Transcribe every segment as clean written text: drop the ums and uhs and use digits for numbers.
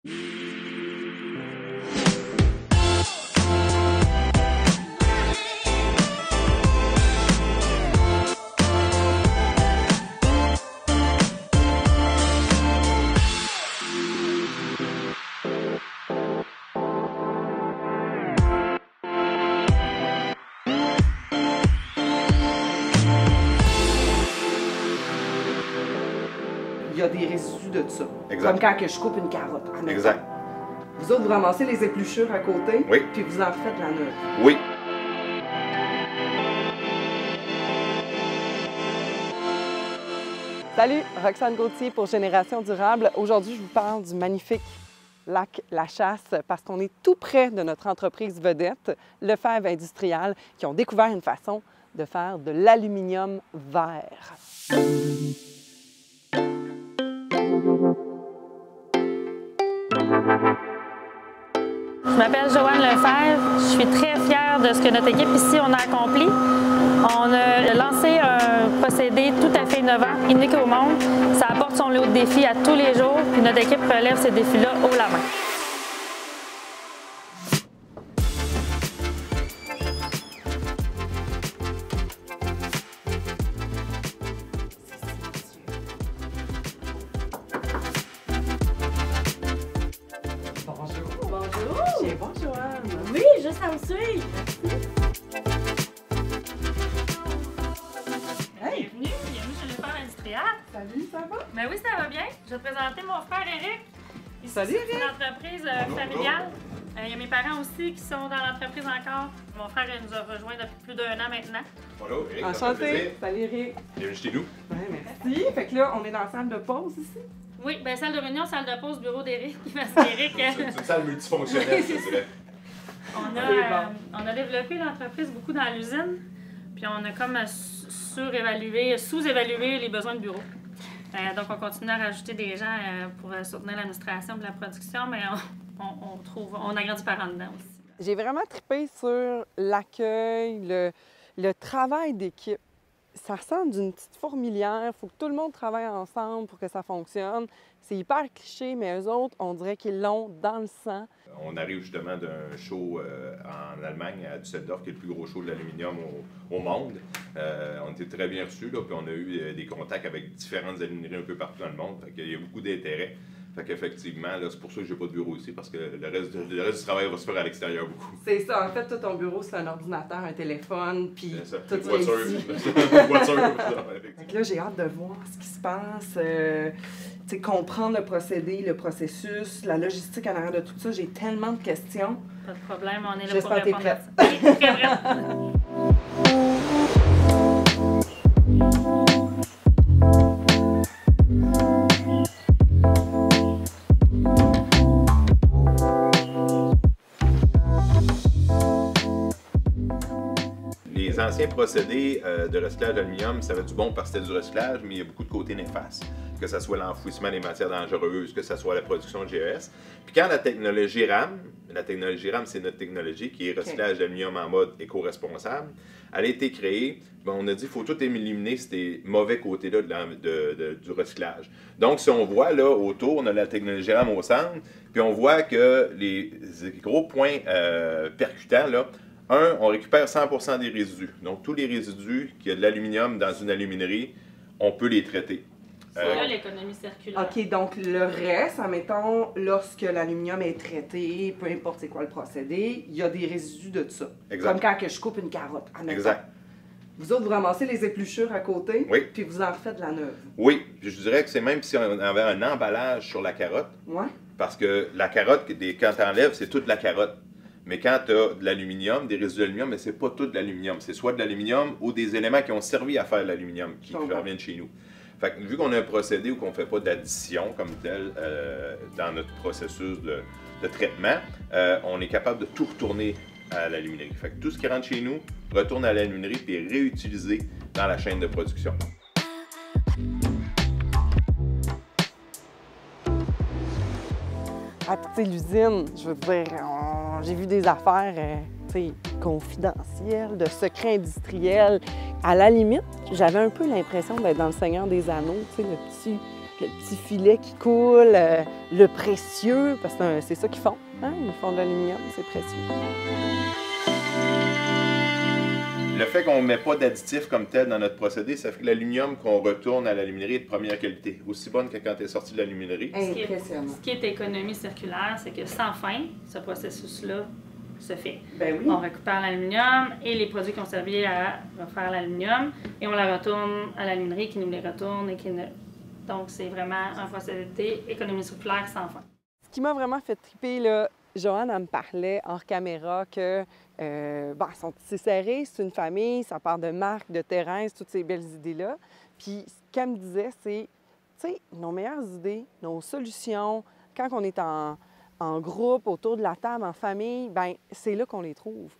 Il y a des résidus de ça. Exact. Comme quand que je coupe une carotte. Exact. Vous autres, vous ramassez les épluchures à côté, Oui. puis vous en faites la neuve. Oui. Salut, Roxane Gauthier pour Génération Durable. Aujourd'hui, je vous parle du magnifique lac La Chasse parce qu'on est tout près de notre entreprise vedette, Lefebvre Industrial, qui ont découvert une façon de faire de l'aluminium vert. Je m'appelle Joanne Lefebvre. Je suis très fière de ce que notre équipe ici on a accompli. On a lancé un procédé tout à fait innovant, unique au monde. Ça apporte son lot de défis à tous les jours, puis notre équipe relève ces défis-là haut la main. Bon, Joanne. Oui, juste à me suivre. Hey. Bienvenue chez Lefebvre Industrial. Salut, ça va? Ben oui, ça va bien. Je vais te présenter mon frère Éric. Ici, Salut, c'est une entreprise familiale. Il y a mes parents aussi qui sont dans l'entreprise encore. Mon frère nous a rejoints depuis plus d'1 an maintenant. Bonjour, Éric. Enchanté. Salut, Eric. Bienvenue chez nous. Ouais, merci. Fait que là, on est dans la salle de pause ici. Oui, bien salle de réunion, salle de pause, bureau d'Éric. Parce qu'Éric, C'est une salle multifonctionnelle, je dirais. on a développé l'entreprise beaucoup dans l'usine. Puis on a comme sous-évalué les besoins de bureau. Donc on continue à rajouter des gens pour soutenir l'administration de la production, mais on agrandit par en dedans aussi. J'ai vraiment trippé sur l'accueil, le travail d'équipe. Ça ressemble d'une petite fourmilière. Il faut que tout le monde travaille ensemble pour que ça fonctionne. C'est hyper cliché, mais eux autres, on dirait qu'ils l'ont dans le sang. On arrive justement d'un show en Allemagne, à Düsseldorf, qui est le plus gros show de l'aluminium au monde. On était très bien reçus, là, puis on a eu des contacts avec différentes alumineries un peu partout dans le monde. Fait qu'il y a beaucoup d'intérêt. Fait qu'effectivement, c'est pour ça que j'ai pas de bureau ici, parce que le reste du travail va se faire à l'extérieur beaucoup. C'est ça. En fait, tout ton bureau, c'est un ordinateur, un téléphone, puis tout Une ça voiture. ici. Une voiture. Donc là, j'ai hâte de voir ce qui se passe, comprendre le procédé, le processus, la logistique en arrière de tout ça. J'ai tellement de questions. Pas de problème, on est là J'espère pour que t'es répondre à prête. ça. Oui, très prête. Les anciens procédés de recyclage d'aluminium, ça avait du bon parce que c'était du recyclage, mais il y a beaucoup de côtés néfastes, que ce soit l'enfouissement des matières dangereuses, que ce soit la production de GES. Puis quand la technologie RAM, c'est notre technologie qui est recyclage d'aluminium en mode éco-responsable, elle a été créée, on a dit qu'il faut tout éliminer ces mauvais côtés-là du recyclage. Donc si on voit là autour, on a la technologie RAM au centre, puis on voit que les gros points percutants, là, on récupère 100% des résidus. Donc, tous les résidus qui a de l'aluminium dans une aluminerie, on peut les traiter. C'est là l'économie circulaire. OK, donc le reste, admettons, lorsque l'aluminium est traité, peu importe c'est quoi le procédé, il y a des résidus de ça. Exact. Comme quand que je coupe une carotte, admettons. Exact. Vous autres, vous ramassez les épluchures à côté, Oui. puis vous en refaites la neuve. Oui, puis je dirais que c'est même si on avait un emballage sur la carotte, Ouais. parce que la carotte, quand tu enlèves, c'est toute la carotte. Mais quand tu as de l'aluminium, des résidus d'aluminium, mais c'est pas tout de l'aluminium. C'est soit de l'aluminium ou des éléments qui ont servi à faire l'aluminium, qui reviennent chez nous. Fait que, vu qu'on a un procédé où on ne fait pas d'addition comme tel dans notre processus de traitement, on est capable de tout retourner à l'aluminerie. Fait que tout ce qui rentre chez nous retourne à l'aluminerie et est réutilisé dans la chaîne de production. L'usine, je veux dire, j'ai vu des affaires confidentielles, de secrets industriels. À la limite, j'avais un peu l'impression d'être dans Le Seigneur des Anneaux, le le petit filet qui coule, le précieux, parce que c'est ça qu'ils font. Hein? Ils font de l'aluminium, c'est précieux. Le fait qu'on ne met pas d'additifs comme tel dans notre procédé, ça fait que l'aluminium qu'on retourne à l'aluminerie est de première qualité, aussi bonne que quand elle est sortie de l'aluminerie. Impressionnant. Ce qui est économie circulaire, c'est que sans fin, ce processus-là se fait. Ben oui. On récupère l'aluminium et les produits qui ont servi à refaire l'aluminium et on la retourne à l'aluminerie qui nous les retourne et qui ne... Donc, c'est vraiment un procédé économie circulaire sans fin. Ce qui m'a vraiment fait triper, là, Joanne, elle me parlait hors caméra que c'est serré, c'est une famille, ça part de Marc, de Thérèse, toutes ces belles idées-là. Puis ce qu'elle me disait, c'est, tu sais, nos meilleures idées, nos solutions, quand on est en groupe, autour de la table, en famille, bien, c'est là qu'on les trouve.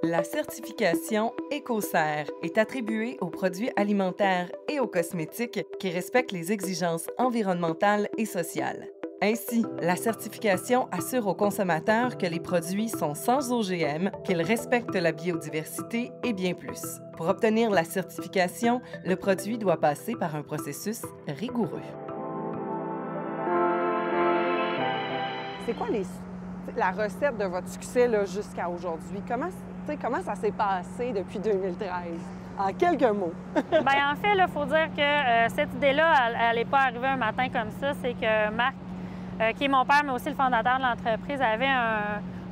La certification Écocert est attribuée aux produits alimentaires et aux cosmétiques qui respectent les exigences environnementales et sociales. Ainsi, la certification assure aux consommateurs que les produits sont sans OGM, qu'ils respectent la biodiversité et bien plus. Pour obtenir la certification, le produit doit passer par un processus rigoureux. C'est quoi la recette de votre succès jusqu'à aujourd'hui? Comment ça s'est passé depuis 2013? En quelques mots. Bien, en fait, il faut dire que cette idée-là, elle n'est pas arrivée un matin comme ça. C'est que Marc, qui est mon père, mais aussi le fondateur de l'entreprise, avait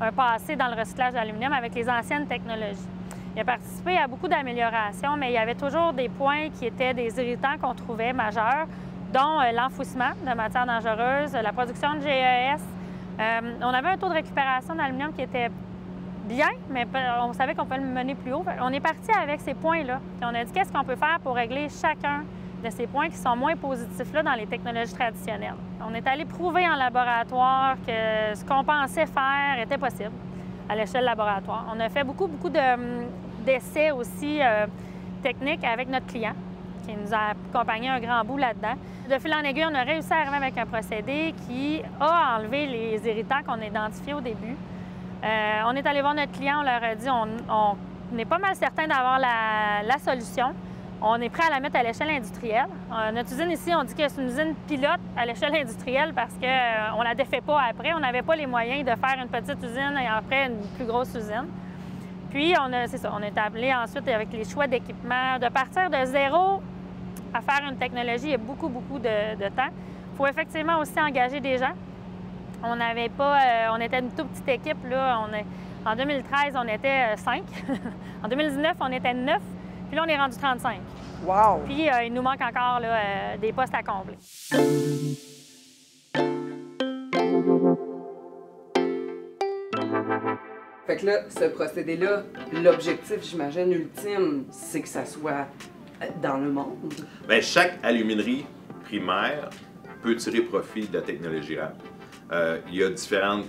un passé dans le recyclage d'aluminium avec les anciennes technologies. Il a participé à beaucoup d'améliorations, mais il y avait toujours des points qui étaient des irritants qu'on trouvait majeurs, dont l'enfouissement de matières dangereuses, la production de GES. On avait un taux de récupération d'aluminium qui était bien, mais on savait qu'on pouvait le mener plus haut. On est parti avec ces points-là. On a dit qu'est-ce qu'on peut faire pour régler chacun de ces points qui sont moins positifs là dans les technologies traditionnelles. On est allé prouver en laboratoire que ce qu'on pensait faire était possible à l'échelle laboratoire. On a fait beaucoup d'essais aussi techniques avec notre client qui nous a accompagné un grand bout là-dedans. De fil en aiguille, on a réussi à arriver avec un procédé qui a enlevé les irritants qu'on a identifiés au début. On est allé voir notre client, on leur a dit on est pas mal certain d'avoir la solution. On est prêt à la mettre à l'échelle industrielle. Notre usine ici, on dit que c'est une usine pilote à l'échelle industrielle parce qu'on ne la défait pas après. On n'avait pas les moyens de faire une petite usine et après une plus grosse usine. Puis, on est appelé ensuite avec les choix d'équipement. De partir de zéro à faire une technologie, il y a beaucoup de temps. Il faut effectivement aussi engager des gens. On n'avait pas... on était une toute petite équipe, là. En 2013, on était 5. En 2019, on était 9. Puis là, on est rendu 35. Wow! Puis il nous manque encore là, des postes à combler. Fait que là, ce procédé-là, l'objectif, j'imagine, ultime, c'est que ça soit dans le monde. Bien, chaque aluminerie primaire peut tirer profit de la technologie RAB. Il y a différentes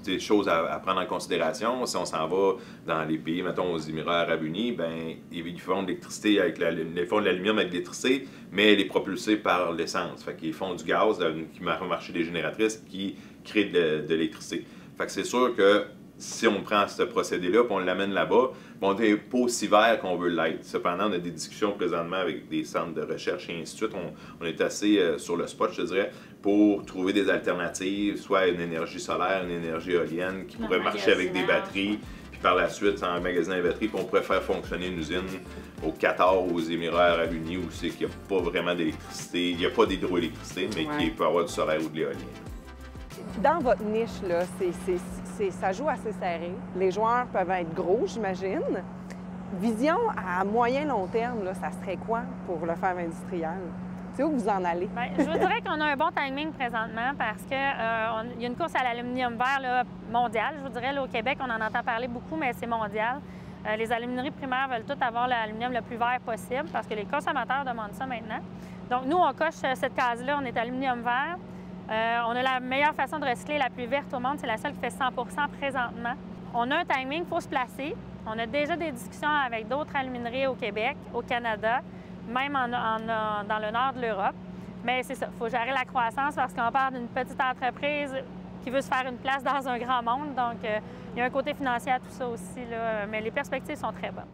des choses à prendre en considération. Si on s'en va dans les pays, mettons aux Émirats arabes unis, bien, ils font de l'électricité ils font de l'aluminium avec de l'électricité, mais elle est propulsée par l'essence. Fait qu'ils font du gaz qui marche des génératrices qui créent de l'électricité. Fait que c'est sûr que si on prend ce procédé-là et on l'amène là-bas, on n'est pas aussi vert qu'on veut l'être. Cependant, on a des discussions présentement avec des centres de recherche et ainsi de suite. On est assez sur le spot, je te dirais, pour trouver des alternatives, soit une énergie solaire, une énergie éolienne qui pourrait marcher avec des batteries, puis par la suite, en magasinant les batteries, puis on pourrait faire fonctionner une usine au Qatar ou aux Émirats arabes unis où c'est qu'il n'y a pas vraiment d'électricité, il n'y a pas d'hydroélectricité, mais qu'il peut y avoir du solaire ou de l'éolien. Dans votre niche, là, ça joue assez serré. Les joueurs peuvent être gros, j'imagine. Vision à moyen-long terme, là, ça serait quoi pour le fer industriel? C'est où vous en allez? Bien, je vous dirais qu'on a un bon timing présentement parce qu'il y a une course à l'aluminium vert là, mondiale. Je vous dirais, là, au Québec, on en entend parler beaucoup, mais c'est mondial. Les alumineries primaires veulent toutes avoir l'aluminium le plus vert possible parce que les consommateurs demandent ça maintenant. Donc, nous, on coche cette case-là, on est aluminium vert. On a la meilleure façon de recycler, la plus verte au monde. C'est la seule qui fait 100 présentement. On a un timing, il faut se placer. On a déjà des discussions avec d'autres alumineries au Québec, au Canada, même dans le nord de l'Europe. Mais c'est ça, il faut gérer la croissance parce qu'on part d'une petite entreprise qui veut se faire une place dans un grand monde. Donc, il y a un côté financier à tout ça aussi, là, mais les perspectives sont très bonnes.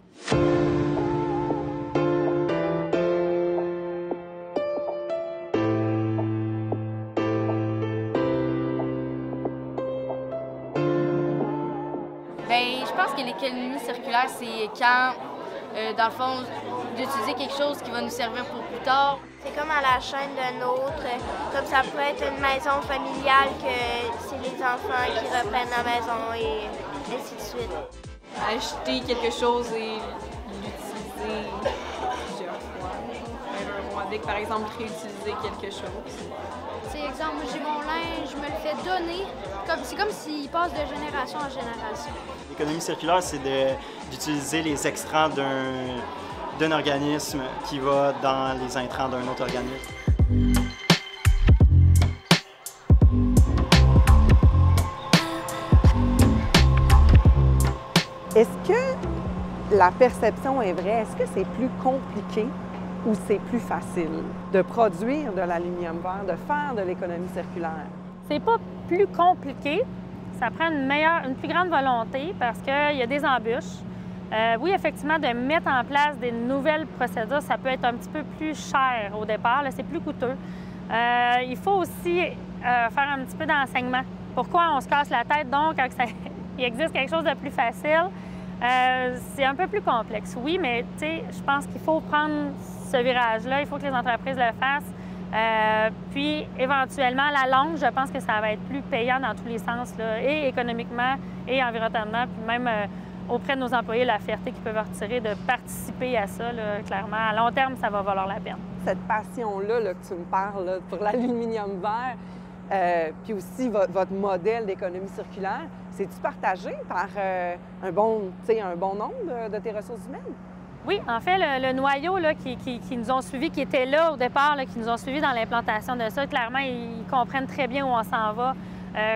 Bien, je pense que l'économie circulaire, c'est quand, dans le fond, d'utiliser quelque chose qui va nous servir pour plus tard. C'est comme à la chaîne de nôtre, comme ça peut être une maison familiale que c'est les enfants qui reprennent la maison et ainsi de suite. Acheter quelque chose et l'utiliser plusieurs fois. Avec, par exemple, réutiliser quelque chose. C'est exemple, moi j'ai mon linge, je me le fais donner. C'est comme s'il passe de génération en génération. L'économie circulaire, c'est d'utiliser les extrants d'un organisme qui va dans les intrants d'un autre organisme. Est-ce que la perception est vraie? Est-ce que c'est plus compliqué ou c'est plus facile de produire de l'aluminium vert, de faire de l'économie circulaire? C'est pas plus compliqué. Ça prend une plus grande volonté parce qu'il y a des embûches. Oui, effectivement, de mettre en place des nouvelles procédures, ça peut être un petit peu plus cher au départ, c'est plus coûteux. Il faut aussi faire un petit peu d'enseignement. Pourquoi on se casse la tête donc quand il existe quelque chose de plus facile? C'est un peu plus complexe, oui, mais je pense qu'il faut prendre ce virage-là, il faut que les entreprises le fassent. Puis, éventuellement, la longue, je pense que ça va être plus payant dans tous les sens, là, et économiquement, et environnementalement, puis même auprès de nos employés, la fierté qu'ils peuvent retirer de participer à ça, là, clairement. À long terme, ça va valoir la peine. Cette passion-là là, que tu me parles là, pour l'aluminium vert, puis aussi votre modèle d'économie circulaire, c'est-tu partagé par un bon nombre de tes ressources humaines? Oui, en fait, le noyau là, qui nous ont suivis, qui était là au départ, là, qui nous ont suivis dans l'implantation de ça, clairement, ils comprennent très bien où on s'en va,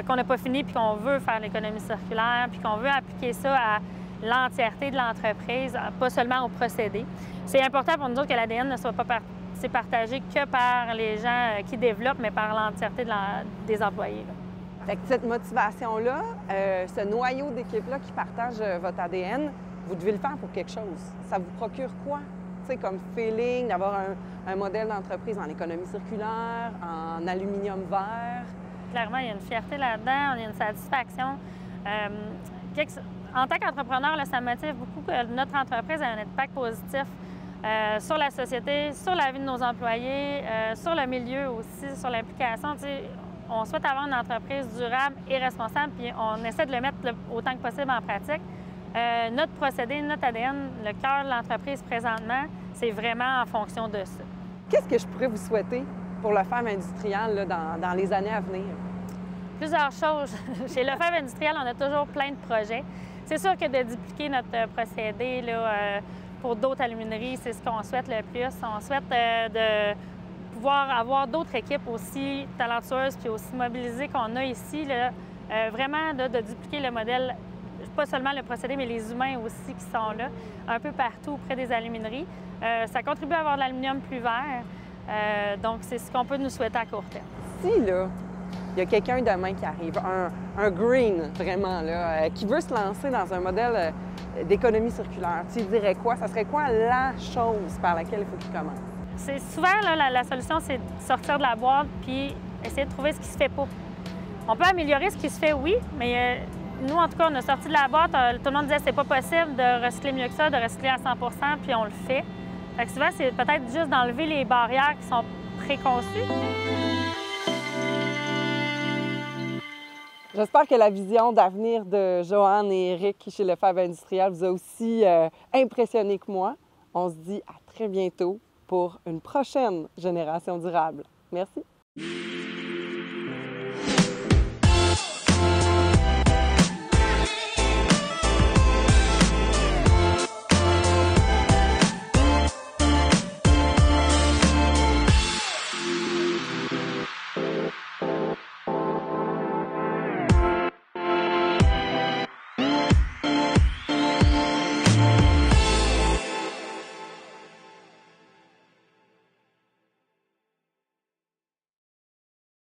qu'on n'a pas fini, puis qu'on veut faire l'économie circulaire, puis qu'on veut appliquer ça à l'entièreté de l'entreprise, pas seulement au procédé. C'est important pour nous autres que l'ADN ne soit pas partagé que par les gens qui développent, mais par l'entièreté des employés. Là. Fait que cette motivation-là, ce noyau d'équipe-là qui partage votre ADN, vous devez le faire pour quelque chose. Ça vous procure quoi? Tu sais, comme feeling, d'avoir un modèle d'entreprise en économie circulaire, en aluminium vert? Clairement, il y a une fierté là-dedans, il y a une satisfaction. En tant qu'entrepreneur, ça motive beaucoup que notre entreprise ait un impact positif sur la société, sur la vie de nos employés, sur le milieu aussi, sur l'implication. Tu sais, on souhaite avoir une entreprise durable et responsable, puis on essaie de le mettre autant que possible en pratique. Notre procédé, notre ADN, le cœur de l'entreprise présentement, c'est vraiment en fonction de ça. Qu'est-ce que je pourrais vous souhaiter pour Lefebvre Industrial là, dans les années à venir? Plusieurs choses. Chez Lefebvre Industrial, on a toujours plein de projets. C'est sûr que de dupliquer notre procédé là, pour d'autres alumineries, c'est ce qu'on souhaite le plus. On souhaite de pouvoir avoir d'autres équipes aussi talentueuses puis aussi mobilisées qu'on a ici, là, vraiment de dupliquer le modèle, pas seulement le procédé, mais les humains aussi qui sont là, un peu partout auprès des alumineries. Ça contribue à avoir de l'aluminium plus vert, donc c'est ce qu'on peut nous souhaiter à court terme. Si, là, il y a quelqu'un demain qui arrive, un green vraiment, là, qui veut se lancer dans un modèle d'économie circulaire, tu dirais quoi? Ça serait quoi la chose par laquelle il faut qu'il commence? C'est souvent, là, la solution, c'est de sortir de la boîte puis essayer de trouver ce qui se fait pas. On peut améliorer ce qui se fait, oui, mais nous, en tout cas, on a sorti de la boîte. Tout le monde disait que c'est pas possible de recycler mieux que ça, de recycler à 100 puis on le fait. Fait que souvent, c'est peut-être juste d'enlever les barrières qui sont préconçues. J'espère que la vision d'avenir de Joanne et Éric chez Lefebvre Industrial vous a aussi impressionné que moi. On se dit à très bientôt pour une prochaine Génération durable. Merci.